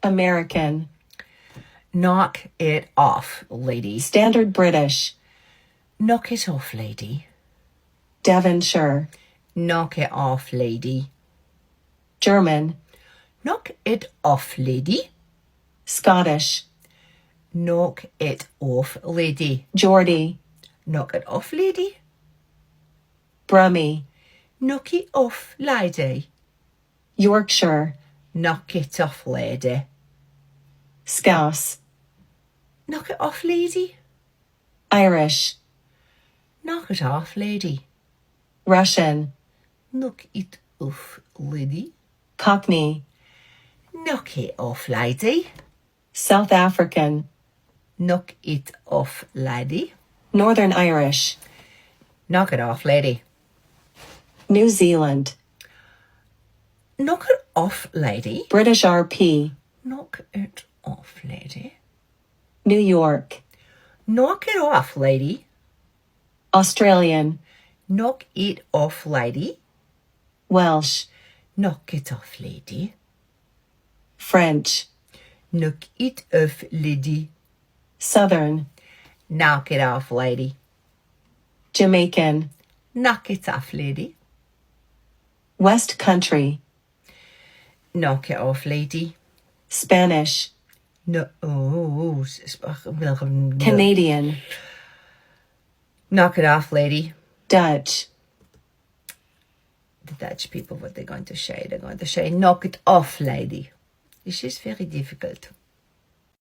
American. Knock it off, lady. Standard British. Knock it off, lady. Devonshire. Knock it off, lady. German. Knock it off, lady. Scottish. Knock it off, lady. Geordie. Knock it off, lady. Brummie. Knock it off, lady. Yorkshire. Knock it off, lady. Scouse. Knock it off, lady. Irish. Knock it off, lady. Russian. Knock it off, lady. Cockney. Knock it off, lady. South African. Knock it off, lady. Northern Irish. Knock it off, lady. New Zealand. Knock it off, lady. British RP. Knock it off, lady. New York. Knock it off, lady. Australian. Knock it off, lady. Welsh. Knock it off, lady. French. Knock it off, lady. Southern. Knock it off, lady. Jamaican. Knock it off, lady. West Country. Knock it off, lady. Spanish. No. Canadian. Knock it off, lady. Dutch. The Dutch people, what they're going to say? They're going to say, knock it off, lady. This is very difficult.